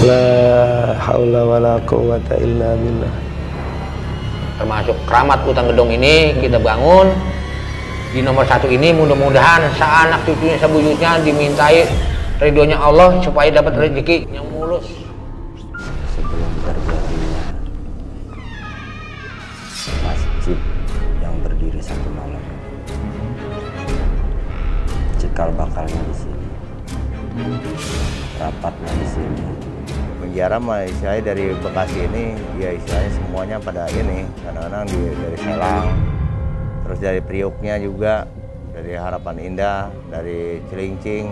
La haula wala quwata illa billah. Termasuk keramat hutan gedong ini kita bangun di nomor 1 ini, mudah-mudahan seanak cucunya sebuyutnya dimintai ridhonya Allah supaya dapat rezeki yang mulus. Sebelum terjadinya masjid yang berdiri 1 malam, cikal bakalnya di sini, rapatnya di sini. Penjara mah istilahnya dari Bekasi ini, ya istilahnya semuanya pada ini, kadang-kadang dari Selang, terus dari Priuknya juga, dari Harapan Indah, dari Cilincing,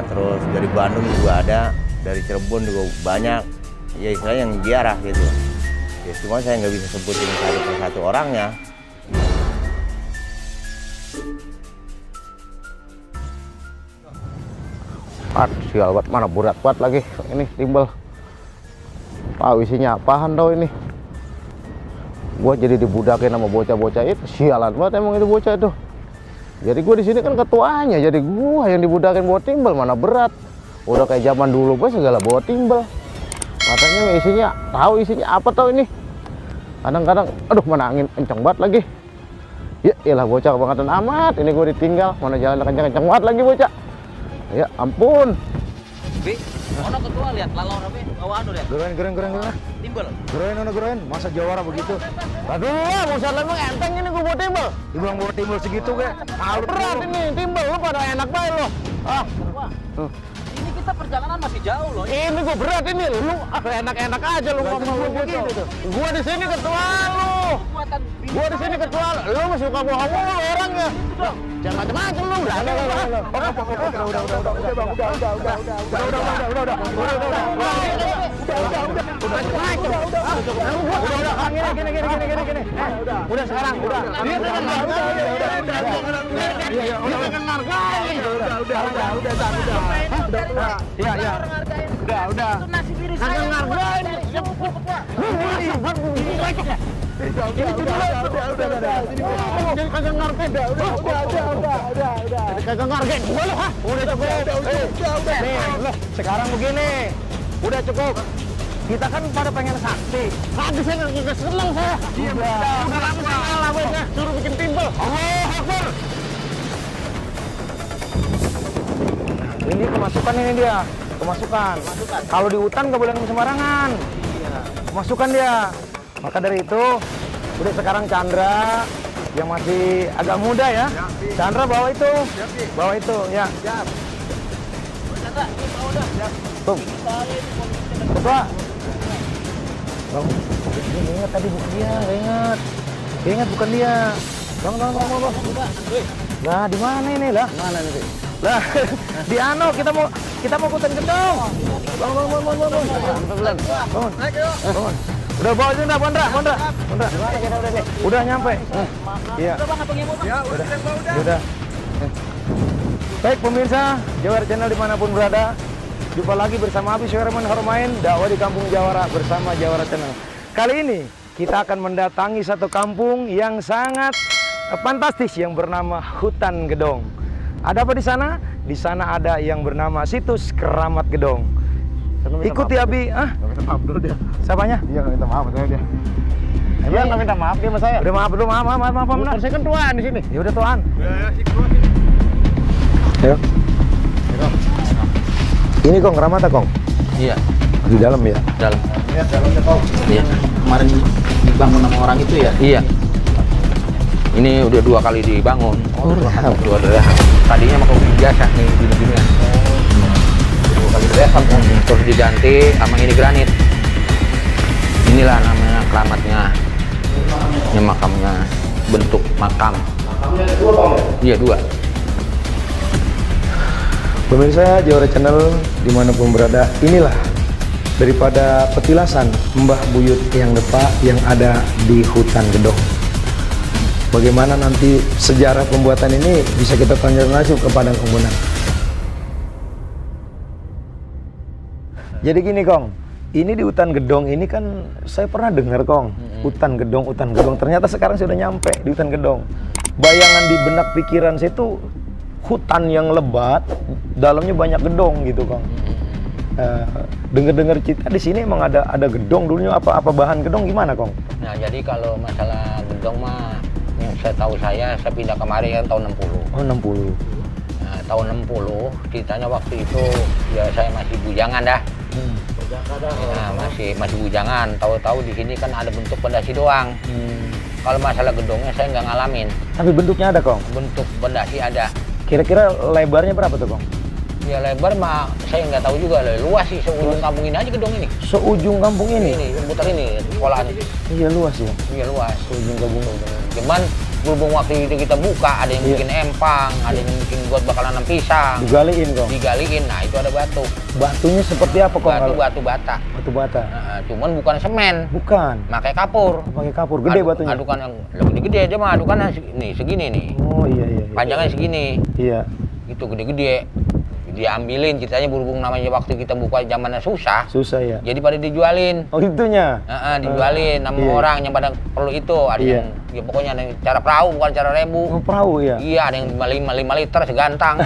terus dari Bandung juga ada, dari Cirebon juga banyak, ya istilahnya yang ziarah gitu. Ya cuma saya nggak bisa sebutin satu persatu orangnya. Sial banget, mana berat banget lagi ini timbal. Tahu isinya apaan tau ini. Gua jadi dibudakin sama bocah-bocah itu, sialan banget emang itu bocah itu. Jadi gua di sini kan ketuanya, jadi gua yang dibudakin bawa timbal, mana berat. Udah kayak zaman dulu gua segala bawa timbal. Katanya isinya, tahu isinya apa tau ini. Kadang-kadang aduh mana angin kenceng banget lagi. Ya iyalah bocah kebangetan amat, ini gua ditinggal, mana jalan kenceng-kenceng banget lagi bocah. Ya ampun. Bi, ono ketua lihat lalau rapi, bawa anu lihat. Geren. Timbal. Geren. Masa jawara begitu? Aduh, mau salah emang enteng ini gua bawa timbal. Dibilang bawa timbal segitu kayak. Berat ini timbal, lu pada enak banget lo. Ini kita perjalanan masih jauh loh. Ini gua berat ini, lu enak-enak aja lu ngomong lu begitu. Gua di sini ketua lu. Gua di sini ketua lu. Lu masih suka bohong lu orangnya. Jangan macam-macam lu. Udah sekarang udah. Udah. Kagak ngargain. Sekarang begini, udah cukup. Kita kan pada pengen sakti. Tadi saya nggak seneng saya. Udah lama saya ngalah bosnya, suruh bikin timbal. Allahu Akbar. Ini kemasukan ini dia, kemasukan. Kalau di hutan nggak boleh sembarangan. Kemasukan dia. Maka dari itu, udah sekarang Chandra yang masih agak muda ya. Chandra bawa itu, ya. Chandra, ini bawa udah. Tuh. Ketua. Bang, ini ingat tadi bukan dia, ingat bukan dia. Bang. Lah di mana ini lah? Mana nih? Lah di ano kita mau hutan gedong. Bangun. Naik yuk. Bangun. Udah bawa aja Bondra. Udah nyampe. Iya. Udah. Baik pemirsa, Jawara Channel dimanapun berada, jumpa lagi bersama Abi Syarman Hormain, dakwah di Kampung Jawara bersama Jawara Channel. Kali ini kita akan mendatangi satu kampung yang sangat fantastis yang bernama Hutan Gedong. Ada apa di sana? Di sana ada yang bernama situs Keramat Gedong. Ikuti Abi. Minta maaf dulu dia. Siapanya? Iya, minta maaf sama dia. Dia nggak minta maaf dia sama saya. Udah maaf dulu, maaf. Saya kan tuan di sini. Ya udah tuan. Ya. Ini Kong Keramat Kong. Iya, Di dalam ya. dalam. Lihat dalamnya kau. Iya. Kemarin dibangun sama orang itu ya. Iya. Ini udah 2 kali dibangun. Dua. Tadinya mah kaum biasa nih gini-ginian. 2 kali direhab, terus diganti sama ini granit. Inilah namanya keramatnya. Ini makamnya, bentuk makam. Makamnya ada 2 Kong. Iya 2. Pemirsa Jawara Channel dimanapun berada, inilah daripada petilasan Mbah Buyut yang Depa yang ada di Hutan Gedong. Bagaimana nanti sejarah pembuatan ini bisa kita tanyakan langsung kepada Kong Bonang. Jadi gini Kong, ini di Hutan Gedong ini kan saya pernah dengar Kong, Hutan Gedong. Ternyata sekarang sudah nyampe di Hutan Gedong. Bayangan di benak pikiran saya itu hutan yang lebat, dalamnya banyak gedong gitu Kong. Dengar-dengar cerita di sini emang ada gedong dulunya, apa bahan gedong gimana, Kong? Nah, jadi kalau masalah gedong mah yang saya tahu saya pindah kemari kan tahun 60. Oh, 60. Nah, tahun 60 ceritanya waktu itu ya saya masih bujangan dah. Nah, masih bujangan. Tahu-tahu di sini kan ada bentuk pondasi doang. Kalau masalah gedongnya saya nggak ngalamin. Tapi bentuknya ada, Kong? Bentuk pondasi ada. Kira-kira lebarnya berapa tuh, Kong? Ya lebar mah saya nggak tahu juga, luas sih seujung kampung ini aja gedong ini. Seujung kampung ini? Ini putar ini sekolahan ini. Iya luas ya. Iya luas. Seujung kampung. Cuman berhubung waktu itu kita buka, ada yang bikin empang, ada yang bikin buat bakalan nanam pisang. Digaliin, Kong? Digaliin, nah itu ada batu. Batunya seperti apa, Kong? Batu bata. Batu bata. Nah, cuman bukan semen. Bukan. Pakai kapur. Pakai kapur, gede batunya. Adukan yang lebih gede aja mah, adukannya nih segini nih. Oh iya. Panjangnya segini. Iya. Itu gede-gede. Diambilin, ceritanya berhubung namanya waktu kita buka zamannya susah ya. Jadi pada dijualin. Oh itunya? Dijualin sama orang yang pada perlu itu. Ada yang ya pokoknya ada cara perahu bukan cara rebu. Oh, perahu ya? Iya, ada yang 5 liter segantang.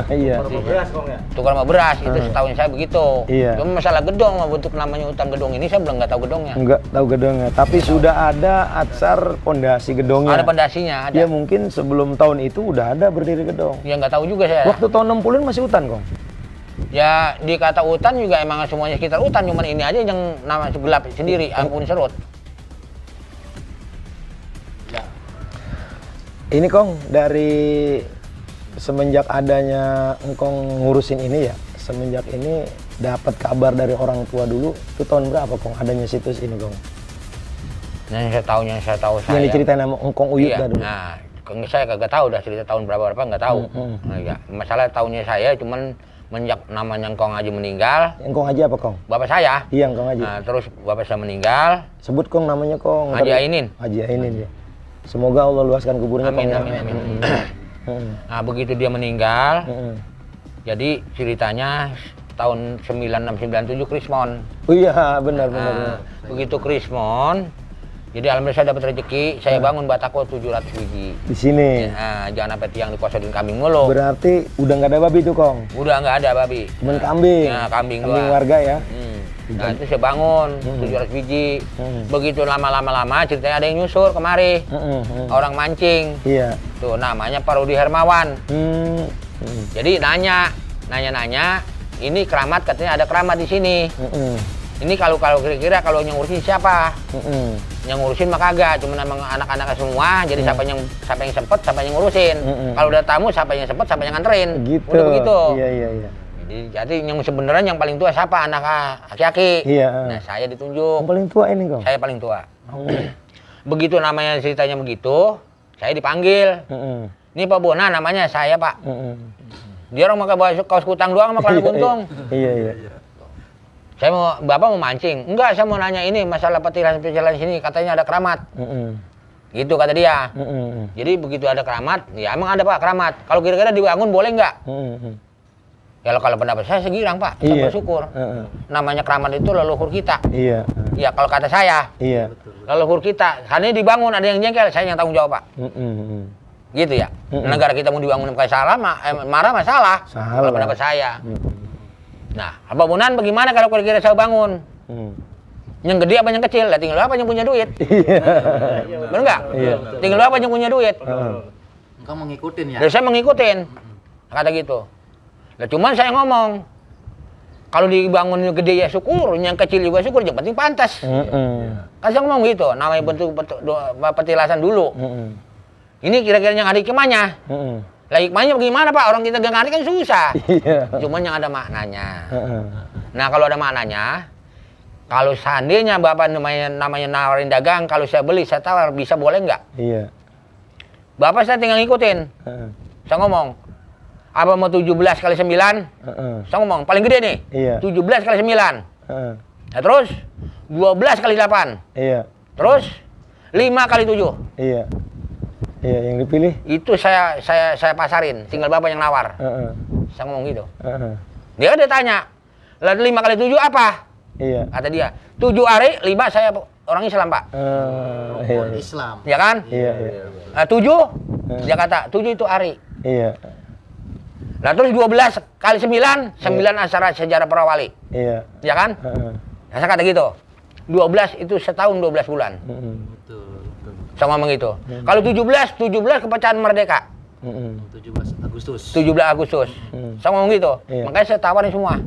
Iya. Beras, Kong ya? Tukar sama beras, itu setahun saya begitu. Iya. Cuma masalah gedong, bentuk namanya hutan gedong ini saya belum nggak tahu gedongnya. Enggak tahu gedongnya, tapi sudah ada atsar pondasi gedongnya. Ada pondasinya, ada. Ya mungkin sebelum tahun itu udah ada berdiri gedong. Ya nggak tahu juga saya. Waktu tahun 60-an masih hutan, Kong? Ya dikata hutan juga emang semuanya sekitar hutan, cuman ini aja yang nama gelap sendiri, ampun serut. Ini, Kong, dari semenjak adanya Engkong ngurusin ini ya, semenjak ini dapat kabar dari orang tua dulu, itu tahun berapa, Kong, adanya situs ini, Kong? Yang saya tahu saya. Yang diceritain sama Engkong Uyut dah dulu. Nah, saya kagak tahu dah cerita tahun berapa nggak tahu. Nah, ya. Masalah tahunnya saya cuman menjak namanya Engkong Haji meninggal. Engkong Haji apa, Kong? Bapak saya. Iya, Engkong Haji. Nah, terus bapak saya meninggal. Sebut, Kong, namanya, Kong. Haji Ainin. Haji Ainin ya. Semoga Allah luaskan kuburnya, amin, Kong. Amin. Nah, begitu dia meninggal, jadi ceritanya tahun 9697 Krismon. Oh iya, benar. Begitu Krismon, jadi alhamdulillah saya dapat rezeki, saya bangun batako 700 biji. Di sini. Nah, jangan sampai tiang dikosokin kambing mulu. Berarti udah nggak ada babi tuh, Kong? Udah nggak ada babi. Cuman kambing. Nah, kambing warga ya. Nah, itu saya bangun 700 biji. Begitu lama ceritanya ada yang nyusur kemari. Orang mancing. Iya. Tuh namanya Pak Rudi Hermawan. Jadi nanya, ini keramat, katanya ada keramat di sini. Ini kalau kira-kira kalau yang ngurusin siapa? Yang ngurusin mah kagak, cuma memang anak-anaknya semua. Jadi siapa yang sempet, siapa yang ngurusin. Kalau udah tamu, siapa yang sempet, siapa yang nganterin. Gitu. Udah begitu. Iya. Jadi yang sebenarnya yang paling tua siapa? Anak aki-aki. Iya. Nah, saya ditunjuk. Yang paling tua ini, Kong? Saya paling tua. Begitu namanya ceritanya begitu, saya dipanggil. Ini Pak Bona namanya, saya Pak. Dia orang pakai kaos kutang doang sama celana buntung. Iya. Bapak mau mancing. Enggak, saya mau nanya ini masalah petilan sini, katanya ada keramat. Gitu kata dia. Jadi begitu ada keramat, ya emang ada Pak keramat. Kalau kira-kira dibangun boleh nggak? Ya kalau pendapat saya segirang Pak, kita bersyukur. Namanya keramat itu leluhur kita. Iya. Ya kalau kata saya. Iya. Leluhur kita. Karena dibangun ada yang jengkel, saya yang tanggung jawab Pak. Gitu ya. Negara kita mau dibangun pakai salah, marah masalah. Kalau pendapat saya. Nah, Abah Bonan bagaimana kalau kira-kira saya bangun? Yang gede apa yang kecil? Lah tinggal apa yang punya duit? Benar nggak? Tinggal apa yang punya duit? Engkau mengikutin ya? Dan saya mengikutin. Kata gitu. Nah, cuman saya ngomong, kalau dibangun yang gede ya syukur, yang kecil juga syukur, yang penting pantas. Kan saya ngomong gitu, namanya bentuk petilasan dulu. Ini kira-kira yang ada hikmahnya. Lah hikmahnya bagaimana Pak? Orang kita gak ngerti kan susah. Cuman yang ada maknanya. Nah kalau ada maknanya, kalau seandainya Bapak namanya nawarin dagang, kalau saya beli, saya tawar, bisa boleh nggak? Iya. Bapak saya tinggal ngikutin. Saya ngomong, apa mau 17 kali 9? Saya ngomong, paling gede nih. Iya. 17 kali 9. Nah terus, 12 kali 8. Iya. Terus, 5 kali 7. Iya. Iya, yang dipilih? Itu saya pasarin, tinggal Bapak yang nawar. Saya ngomong gitu. Dia tanya, lalu 5 kali 7 apa? Iya. Kata dia, 7 hari, 5 saya orang Islam Pak. Orang Islam. Ya kan? Iya. 7, dia kata, 7 itu hari. Iya. Nah terus 12 kali 9, 9 acara sejarah para wali. Iya. Ya kan? Nah, saya kata gitu. 12 itu setahun 12 bulan. Sama begitu. Kalau 17 kepecahan merdeka. 17 Agustus. 17 Agustus. Sama begitu. Iya. Makanya saya tawarin semua.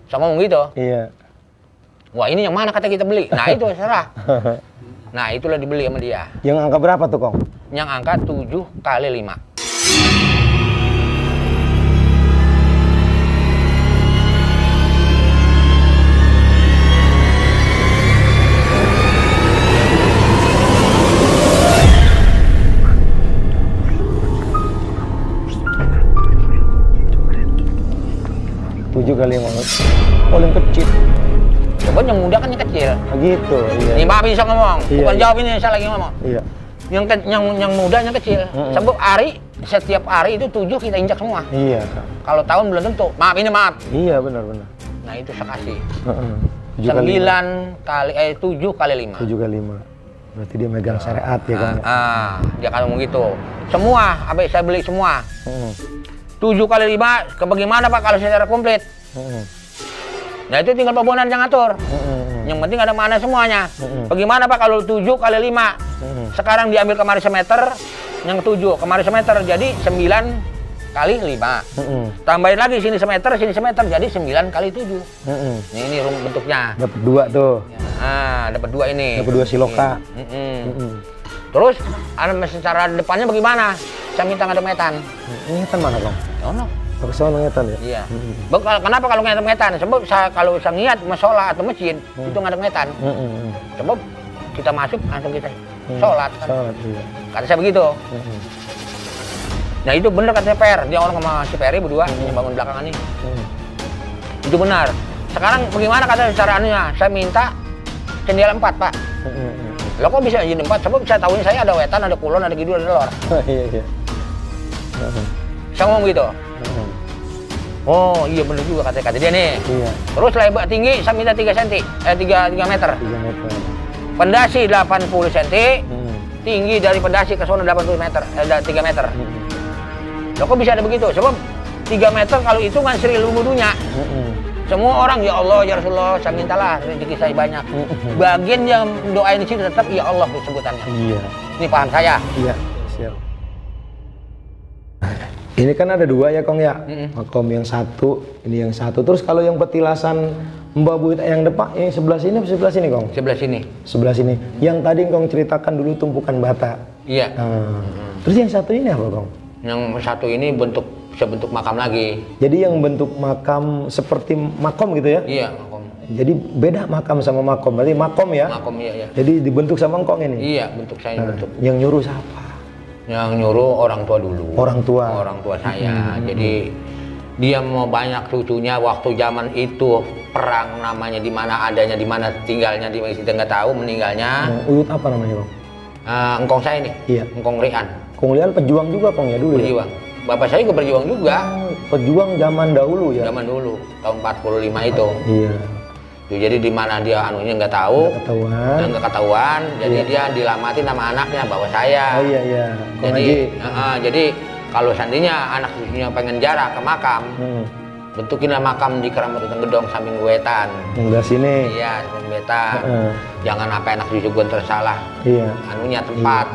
Sama begitu. Iya. Wah, ini yang mana kata kita beli? Nah, itu serah. Nah, itulah dibeli sama dia. Yang angka berapa tuh, Kong? Yang angka 7 kali 5. Kali yang paling kecil. Coba yang muda kan yang kecil. Gitu, iya. Ini Pak bisa ngomong, Iya, bukan iya. jawab ini saya lagi ngomong. Iya. Yang muda yang kecil. Sebab setiap hari itu 7 kita injak semua. Iya. Kalau tahun belum tentu. Maaf ini maaf. Iya, benar-benar. Nah itu saya kasih. 7 kali 7 kali 5. 7 kali 5. Berarti dia megang syariat ya, Kong. Dia kalau gitu. Semua, sampai saya beli semua. 7 kali 5, bagaimana Pak kalau secara komplit? Nah itu tinggal Pak Bonan yang ngatur. Yang penting ada mana semuanya. Bagaimana Pak kalau 7 kali 5? Sekarang diambil kemari semeter, yang 7 kemari semeter, jadi 9 kali 5. Tambahin lagi sini semeter, jadi 9 kali 7. Ini bentuknya. Dapat 2 tuh. Dapat 2 ini. Dapat 2 siloka. Terus secara depannya bagaimana? Saya minta ngadem-ngetan. Ngetan mana, Kong? Ono. Ke sono ngetan ya? Iya. Kenapa kalau ngadem-ngetan? Sebab kalau saya niat sholat atau masjid, itu ngadem-ngetan. Sebab kita masuk langsung kita sholat. Sholat, iya. Kata saya begitu. Nah itu benar katanya Per. Dia orang sama si Peri berdua yang bangun belakangan ini. Itu benar. Sekarang bagaimana kata cara anunya? Saya minta jendela 4, Pak. Lo kok bisa jadi 4? Sebab saya tahunya saya ada wetan, ada kulon, ada kidul, ada lor. Iya. Saya ngomong gitu. Oh iya bener juga kata dia nih. Iya. Terus lebar tinggi saya minta 3 cm, 3 meter. 3 meter. Pendasi 80 cm, tinggi dari pendasi ke sana 80 meter, 3 meter. Lo kok bisa ada begitu? Sebab 3 meter kalau itu kan Sri Lumudunya. Semua orang, ya Allah, ya Rasulullah, saya mintalah rezeki saya banyak. Bagian yang doain di sini tetap ya Allah sebutannya. Iya. Ini paham saya. Iya, siap. Ini kan ada 2 ya, Kong ya. Makom yang 1, ini yang 1. Terus kalau yang petilasan Mbak Buit yang depan, ini sebelah sini apa sebelah sini, Kong? Sebelah sini. Sebelah sini. Yang tadi Kong ceritakan dulu tumpukan bata. Iya. Terus yang 1 ini apa, Kong? Yang 1 ini sebentuk makam lagi. Jadi yang bentuk makam seperti makom gitu ya? Iya, makom. Jadi beda makam sama makom. Berarti makom ya? Makom, iya. Jadi dibentuk sama engkong ini? Iya, bentuk saya ini bentuk. Yang nyuruh siapa? Yang nyuruh orang tua dulu. Orang tua? Orang tua saya. Jadi dia mau banyak cucunya waktu zaman itu perang namanya, di mana adanya, di mana tinggalnya, di mana kita nggak tahu meninggalnya. Uyut apa namanya, Bang? Engkong saya ini. Iya. Engkong Rian. Kong Lian pejuang juga, Kong ya dulu berjuang. Ya? Bapak saya juga berjuang juga. Pejuang zaman dahulu ya? Zaman dulu, tahun 45 itu. Iya. Jadi di mana dia anunya nggak tahu, nggak ketahuan, jadi dia dilamatin sama anaknya bawa saya. Oh iya. Jadi kalau seandainya anak cucunya pengen jarak ke makam, bentukinlah makam di Keramat Utang Gedong samping wetan. Enggak sini. Iya, samping wetan. Jangan apa anak cucu gue tersalah. Iya. Anunya tempat.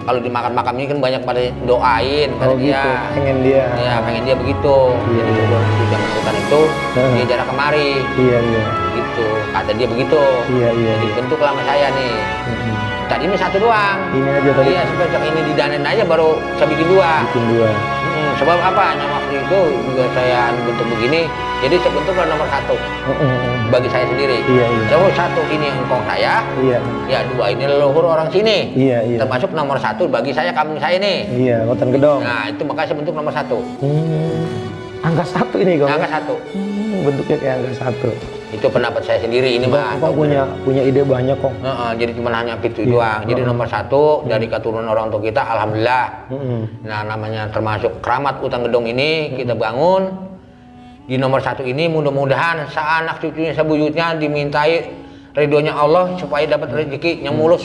Kalau di makam ini kan banyak pada doain pada dia. Gitu. Pengen dia. Iya, pengen dia begitu. Iya. Jadi di zaman hutan itu dia jarak kemari. Iya. Gitu. Kata dia begitu. Iya. Jadi bentuk lama saya nih. Tadi ini 1 doang. Ini aja tadi. Iya, sebenarnya ini didanin aja baru saya bikin 2. Bikin 2. Sebab apa? Waktu itu juga saya bentuk begini, jadi saya bentuk nomor 1 bagi saya sendiri. Iya. Nomor 1 ini engkong saya. Iya. Ya 2 ini leluhur orang sini. Iya. Termasuk nomor 1 bagi saya kampung saya nih. Iya, Hutan Gedong. Nah itu makanya saya bentuk nomor 1. Angka 1 ini, Kong. Angka 1. Bentuknya kayak angka 1. Itu pendapat saya sendiri ini mah. Kok punya ide banyak, Kong. Jadi cuma hanya itu doang. Jadi nomor 1 dari keturunan orang tua kita, alhamdulillah. Nah namanya termasuk Keramat Utang Gedong ini kita bangun. Di nomor 1 ini mudah-mudahan seanak cucunya sebuyutnya dimintai ridhonya Allah supaya dapat rezeki yang mulus.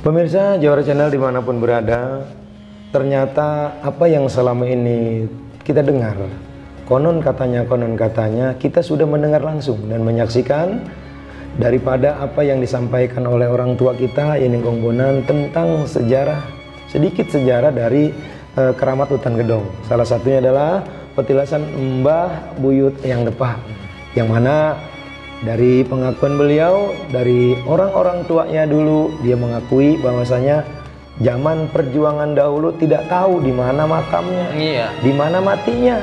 Pemirsa Jawara Channel dimanapun berada, ternyata apa yang selama ini kita dengar, konon katanya kita sudah mendengar langsung dan menyaksikan daripada apa yang disampaikan oleh orang tua kita ini Kong Bonan tentang sedikit sejarah dari keramat hutan gedong. Salah satunya adalah petilasan Mbah Buyut yang Depah, yang mana dari pengakuan beliau, dari orang-orang tuanya dulu, dia mengakui bahwasanya zaman perjuangan dahulu tidak tahu di mana makamnya, di mana matinya.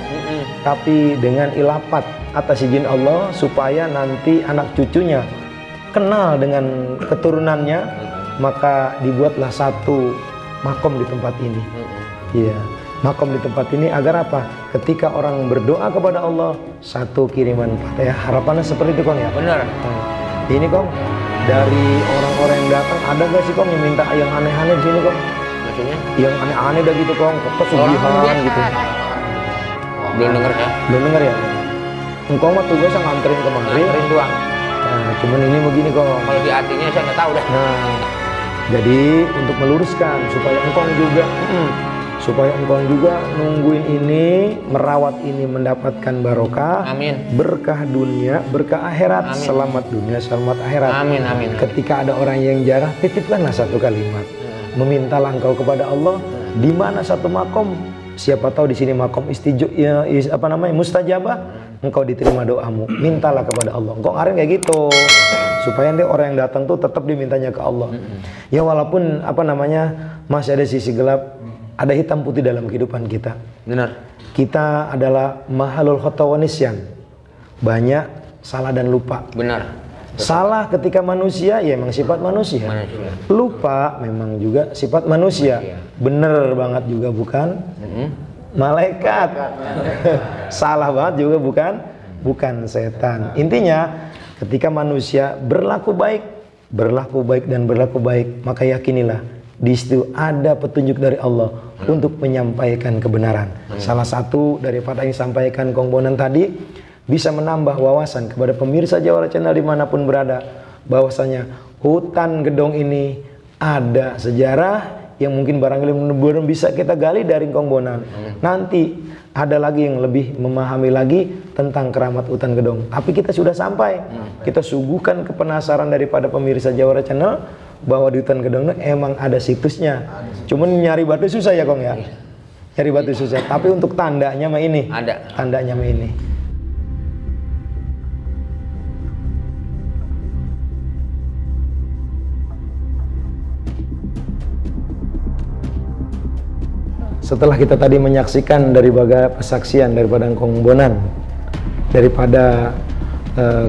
Tapi dengan ilafat atas izin Allah supaya nanti anak cucunya kenal dengan keturunannya, maka dibuatlah satu makom di tempat ini. Iya, makom di tempat ini agar apa? Ketika orang berdoa kepada Allah, satu kiriman Fatihah. Harapannya seperti itu Kong ya? Benar. Ini Kong, dari orang-orang yang datang ada gak sih Kong yang minta yang aneh-aneh di sini Kong? Maksudnya? Yang aneh-aneh dah gitu Kong, pesugihan gitu. Belum denger ya? Belum denger ya? Engkau mah tugasnya nganterin ke mari. Nganterin doang. Nah, cuman ini begini Kong. Kalau di artinya saya nggak tahu dah. Nah, jadi untuk meluruskan supaya engkau juga nungguin ini, merawat ini mendapatkan barokah, Amin. berkah dunia, berkah akhirat, Amin. Selamat dunia, selamat akhirat. Amin, amin. Ketika ada orang yang jarah, titipkanlah satu kalimat, memintalah engkau kepada Allah, di mana satu makom, siapa tahu di sini makom mustajabah, engkau diterima doamu, mintalah kepada Allah. Engkau ngaren kayak gitu, supaya nanti orang yang datang tuh tetap dimintanya ke Allah. Ya walaupun masih ada sisi gelap, ada hitam putih dalam kehidupan kita. Benar. Kita adalah mahalul khotawanisyan, banyak salah dan lupa. Benar. Salah ketika manusia, ya emang sifat manusia. Lupa memang juga sifat manusia. Bener banget juga bukan malaikat. Salah banget juga bukan setan. Intinya ketika manusia berlaku baik dan berlaku baik, maka yakinilah di situ ada petunjuk dari Allah untuk menyampaikan kebenaran. Salah satu daripada yang disampaikan Kong Bonan tadi bisa menambah wawasan kepada pemirsa Jawara Channel dimanapun berada, bahwasanya hutan gedong ini ada sejarah yang mungkin barangkali belum bisa kita gali dari Kong Bonan. Nanti ada lagi yang lebih memahami lagi tentang keramat hutan gedong. Tapi kita sudah sampai, kita suguhkan kepenasaran daripada pemirsa Jawara Channel bahwa di hutan gedong emang ada situsnya. Cuman nyari batu susah ya Kong ya. Nyari batu susah. Tapi untuk tandanya mah ini. Ada. Tandanya mah ini. Setelah kita tadi menyaksikan dari baga kesaksian daripada Kong Bonan, daripada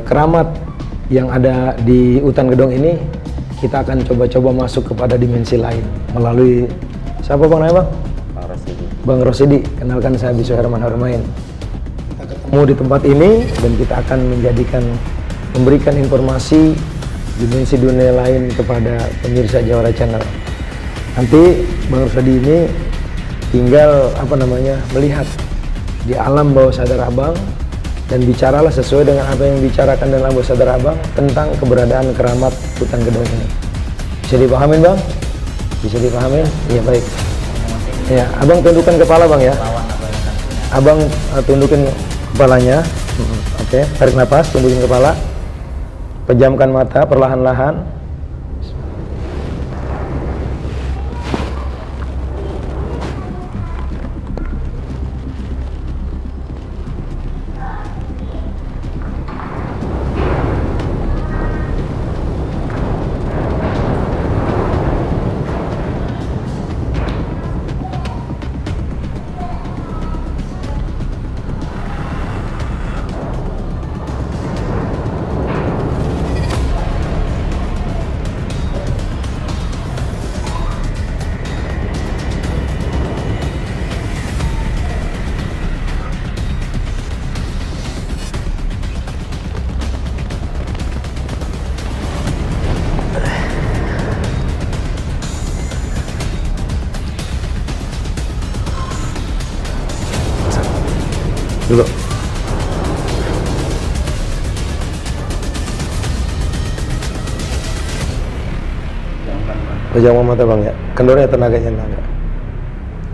keramat yang ada di hutan gedong ini, kita akan coba-coba masuk kepada dimensi lain melalui siapa Bang namanya Bang? Bang Rosidi. Kenalkan, saya Bisu Herman Harmain. Kita ketemu di tempat ini dan kita akan memberikan informasi dimensi dunia lain kepada pemirsa Jawara Channel. Nanti Bang Rosidi ini tinggal melihat di alam bawah sadar abang dan bicaralah sesuai dengan apa yang dibicarakan dalam bawah sadar abang tentang keberadaan keramat hutan gedong ini. Bisa dipahamin Bang? Bisa dipahamin? Iya baik. Ya, abang tundukkan kepala Bang ya. Abang tundukin kepalanya. Oke, tarik nafas, tundukin kepala. Pejamkan mata perlahan-lahan. Dulu. Pejamkan mata Bang ya. Kendornya tenaganya enggak.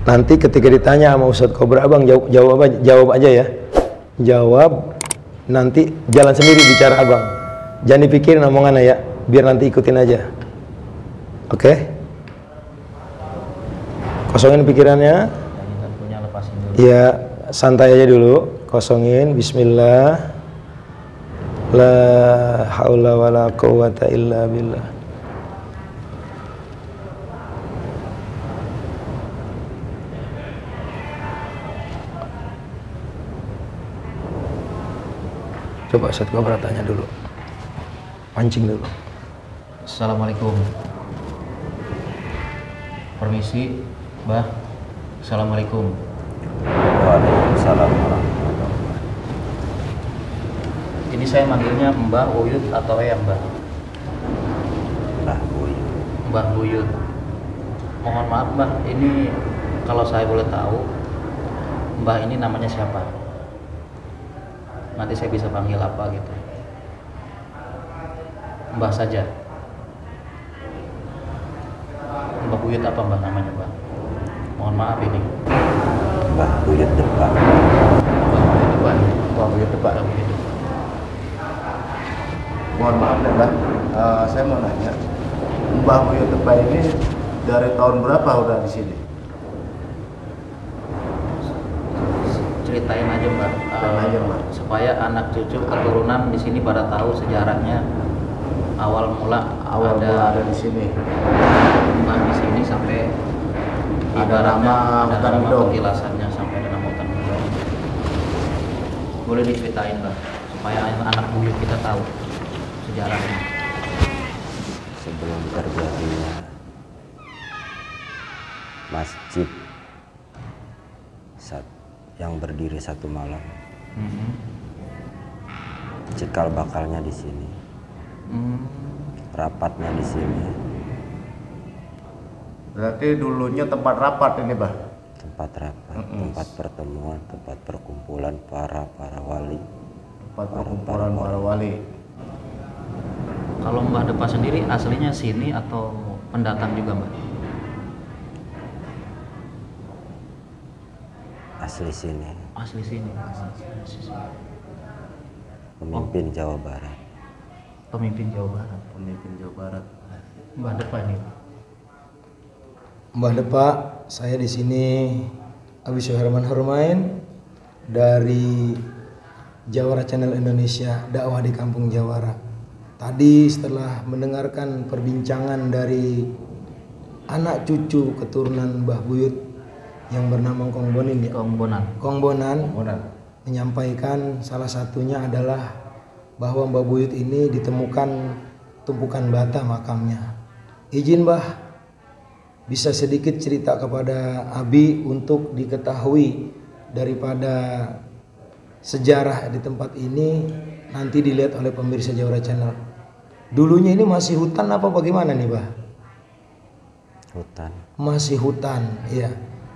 Nanti ketika ditanya sama Ustadz Kobra, abang jawab aja ya. Jawab, nanti jalan sendiri bicara abang. Jangan dipikirin omongannya ya, biar nanti ikutin aja. Oke? Kosongin pikirannya. Ya, santai aja dulu. Kosongin, bismillah. La haula wala quwata illa billah. Coba Ustadz Kobra tanya dulu. Pancing dulu. Assalamualaikum. Permisi, Mbah. Assalamualaikum. Waalaikumsalam. Ini saya manggilnya Mbah Buyut atau Eyang, Mbah? Mbah Buyut. Mbah Buyut. Mohon maaf, Mbah. Ini kalau saya boleh tahu, Mbah ini namanya siapa? Nanti saya bisa panggil apa gitu. Mbah saja. Mbah Buyut apa Mbah namanya, Mbah? Mohon maaf ini. Mbah Buyut Depak. Mbah Buyut Depak. Mbah Buyut Depak. Mohon maaf ya Mbah, saya mau nanya, Mbah Buyut Depak ini dari tahun berapa udah di sini? Ceritain aja Mbak, supaya anak cucu keturunan di sini pada tahu sejarahnya awal mula ada di sini. Mbak di sini sampai Ada nama ada hutan nama gedong. petilasannya sampai ada nama hutan gedong. Boleh diceritain Mbak, supaya anak buyut kita tahu sejarahnya. Sebelum terjadinya masjid yang berdiri satu malam, cikal bakalnya di sini, rapatnya di sini. Berarti dulunya tempat rapat ini Mbah? Tempat rapat, tempat pertemuan, tempat perkumpulan para wali. Tempat perkumpulan para wali. Kalau Mbah Depa sendiri aslinya sini atau pendatang juga Mbah? Asli sini, Asli sini. pemimpin Jawa Barat. Pemimpin Jawa Barat. Pemimpin Jawa Barat. Mbah Depa ini. Mbah Depa, saya di sini Abi Syuherman Hurmain dari Jawara Channel Indonesia, dakwah di Kampung Jawara. Tadi setelah mendengarkan perbincangan dari anak cucu keturunan Mbah Buyut yang bernama Kong Bonin, Kong Bonan menyampaikan salah satunya adalah bahwa Mbah Buyut ini ditemukan tumpukan bata makamnya. Izin Mbah, bisa sedikit cerita kepada Abi untuk diketahui daripada sejarah di tempat ini, nanti dilihat oleh pemirsa Jawara Channel. Dulunya ini masih hutan apa bagaimana nih Mbah? Hutan. Masih hutan, iya.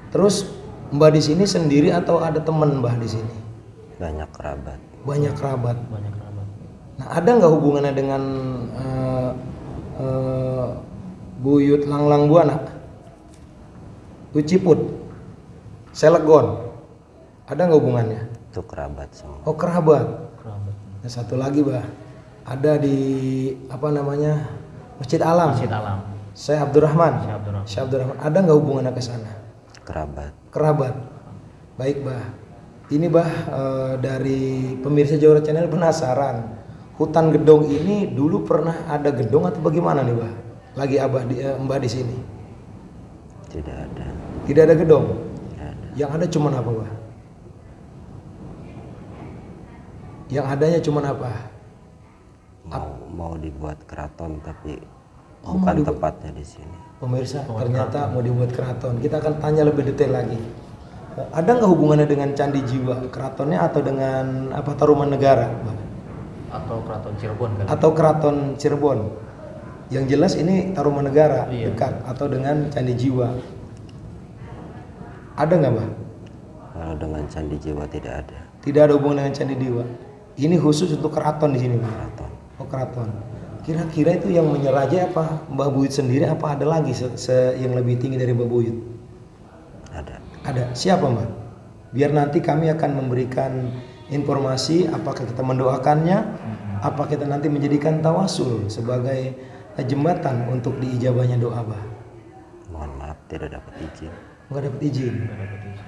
Terus Mbah di sini sendiri atau ada teman Mbah di sini? Banyak kerabat. Banyak kerabat. Banyak kerabat. Nah, ada nggak hubungannya dengan Buyut Langlang Buana? Uciput, Selegon, ada nggak hubungannya? Itu kerabat semua. Oh kerabat. Kerabat. Nah, satu lagi Mbah, ada di apa namanya Masjid Alam. Masjid Alam. Syekh Abdurrahman. Syekh Abdurrahman. Ada nggak hubungannya ke sana? Kerabat. Kerabat. Baik Mbah. Ini Mbah dari pemirsa Jawara Channel penasaran. Hutan gedong ini dulu pernah ada gedong atau bagaimana nih Mbah? Lagi Mbah di sini. Tidak ada. Tidak ada gedong. Tidak ada. Yang ada cuman apa Mbah? Yang adanya cuman apa? Mau dibuat keraton tapi Oh, bukan mau dibuat- tempatnya di sini. Pemirsa, ternyata mau dibuat keraton. Kita akan tanya lebih detail lagi. Ada nggak hubungannya dengan Candi Jiwa keratonnya atau dengan apa Taruman Negara, Mbah? Atau Keraton Cirebon kan? Atau Keraton Cirebon? Yang jelas ini Taruman Negara Iya. dekat atau dengan Candi Jiwa. Ada nggak, Mbah? Kalau dengan Candi Jiwa tidak ada. Tidak ada hubungan dengan Candi Jiwa. Ini khusus untuk keraton di sini, Mbah. Keraton. Oh, keraton. Kira-kira itu yang menyeraja apa Mbah Buyut sendiri apa ada lagi yang lebih tinggi dari Mbah Buyut? Ada. Ada. Siapa Mbah? Biar nanti kami akan memberikan informasi apakah kita mendoakannya, apa kita nanti menjadikan tawasul sebagai jembatan untuk diijabahnya doa Mbah. Mohon maaf tidak dapat izin. Nggak dapat izin.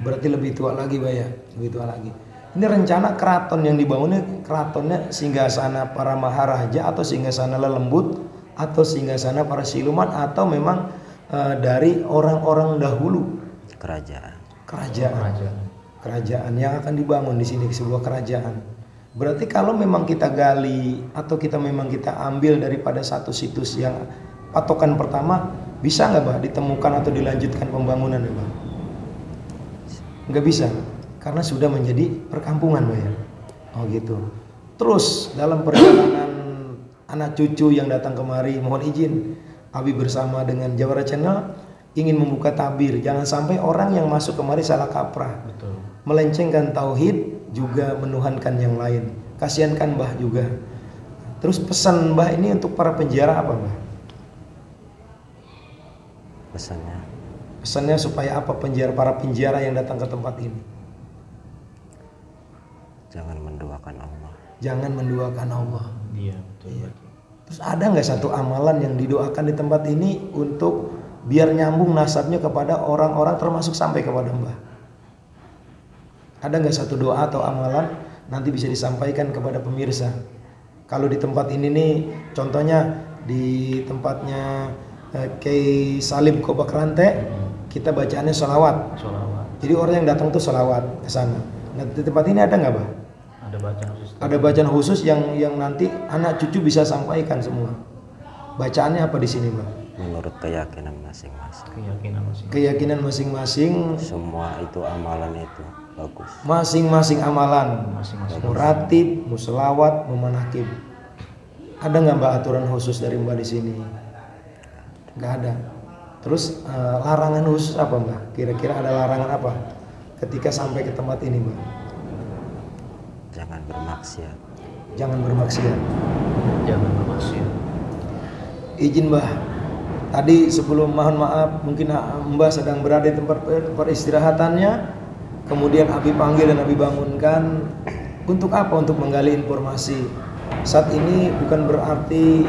Berarti lebih tua lagi Mbah ya, lebih tua lagi. Ini rencana keraton yang dibangunnya, keratonnya singgasana para maharaja atau singgasana lelembut atau singgasana para siluman atau memang dari orang-orang dahulu. Kerajaan yang akan dibangun di sini, sebuah kerajaan. Berarti kalau memang kita gali atau kita ambil daripada satu situs yang patokan pertama, bisa nggak Bah ditemukan atau dilanjutkan pembangunan ya Bah? Nggak bisa, karena sudah menjadi perkampungan Bah ya. Oh gitu. Terus dalam perjalanan anak cucu yang datang kemari, mohon izin Abi bersama dengan Jawara Channel ingin membuka tabir, jangan sampai orang yang masuk kemari salah kaprah. Betul. Melencengkan tauhid, juga menuhankan yang lain. Kasihankan Mbah juga. Terus pesan Mbah ini untuk para penjara apa Mbah? Pesannya supaya apa para penjara yang datang ke tempat ini? Jangan menduakan Allah. Jangan menduakan Allah. Iya, betul. Iya. Terus ada nggak satu amalan yang didoakan di tempat ini untuk biar nyambung nasabnya kepada orang-orang termasuk sampai kepada Mbah? Ada nggak satu doa atau amalan nanti bisa disampaikan kepada pemirsa? Kalau di tempat ini nih, contohnya di tempatnya Kiai Salim Kobak Rante, kita bacaannya sholawat. Jadi orang yang datang tuh sholawat ke sana. Nah di tempat ini ada nggak Bah? Ada bacaan khusus. Ada bacaan khusus yang nanti anak cucu bisa sampaikan semua. Bacaannya apa di sini Bah? Menurut keyakinan masing-masing. Keyakinan masing-masing. Semua itu amalan itu bagus. Masing-masing amalan. Muratib, muselawat, memanakib. Ada nggak Mbak aturan khusus dari Mbak di sini? Nggak ada. Terus larangan khusus apa Mbak? Kira-kira ada larangan apa ketika sampai ke tempat ini Mbak? Jangan bermaksiat. Jangan bermaksiat. Jangan bermaksiat. Izin Mbah. Tadi sebelum mohon maaf mungkin Mbah sedang berada di tempat peristirahatannya, kemudian Abi panggil dan Abi bangunkan. Untuk apa? Untuk menggali informasi. Saat ini bukan berarti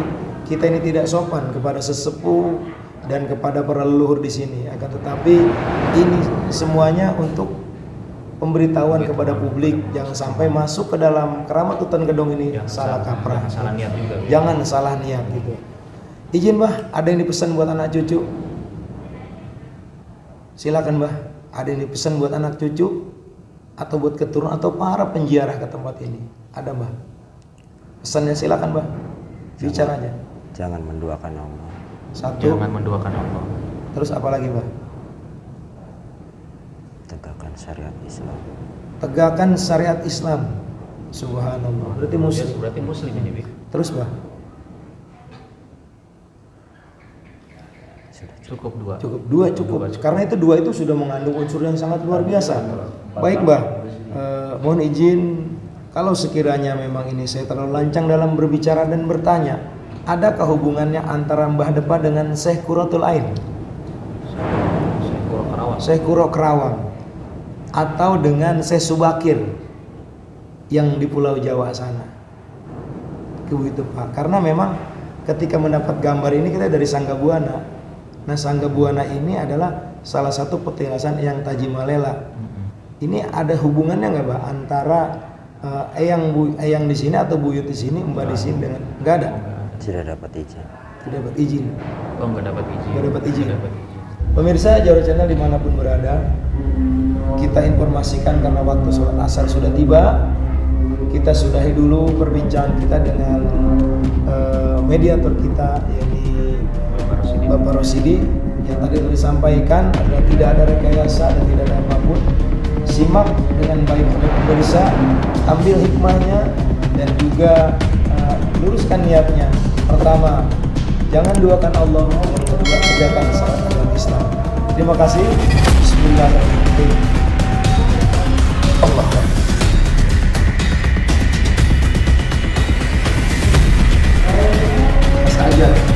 kita ini tidak sopan kepada sesepuh dan kepada para leluhur di sini, akan tetapi ini semuanya untuk pemberitahuan kepada publik, jangan sampai masuk ke dalam keramat Hutan Gedong ini salah kaprah. Salah niat juga. Jangan salah niat gitu. Izin Mbah, ada yang dipesan buat anak cucu? Silakan Mbah, ada yang dipesan buat anak cucu atau buat keturunan atau para penziarah ke tempat ini? Ada Mbah? Pesannya silakan Mbah. Bicara aja. Jangan menduakan Allah. Satu. Jangan menduakan Allah. Terus apa lagi Mbah? Tegakkan syariat Islam. Tegakkan syariat Islam. Subhanallah. Berarti muslim. Berarti muslim ini, Bik. Terus Mbah? Cukup dua. Cukup dua cukup. Karena itu dua itu sudah mengandung unsur yang sangat luar biasa. Baik Mbah, mohon izin kalau sekiranya memang ini saya terlalu lancang dalam berbicara dan bertanya, adakah hubungannya antara Mbah Depa dengan Syekh Qurratul Ain? Syekh Qurra Kerawang atau dengan Syekh Subakir yang di Pulau Jawa sana? Begitu Pak. Karena memang ketika mendapat gambar ini kita dari Sangga Buana. Nah Sangga Buana ini adalah salah satu petilasan Eyang Tajimalela. Ini ada hubungannya nggak Mbak antara Eyang di sini atau Buyut di sini, Mbak di sini dengan? Nggak ada. Tidak dapat izin. Tidak dapat izin. Oh, nggak dapat izin. Nggak dapat izin. Pemirsa Jawara Channel dimanapun berada, kita informasikan karena waktu sholat asar sudah tiba. Kita sudahi dulu perbincangan kita dengan mediator kita, yakni Bapak Rosidi, yang tadi disampaikan adalah tidak ada rekayasa dan tidak ada apapun. Simak dengan baik oleh pemirsa, ambil hikmahnya dan juga luruskan niatnya. Pertama, jangan duakan Allah, yang kedua tegakkan syariat agama Islam. Terima kasih. Bismillahirrahmanirrahim. Allah. Saja.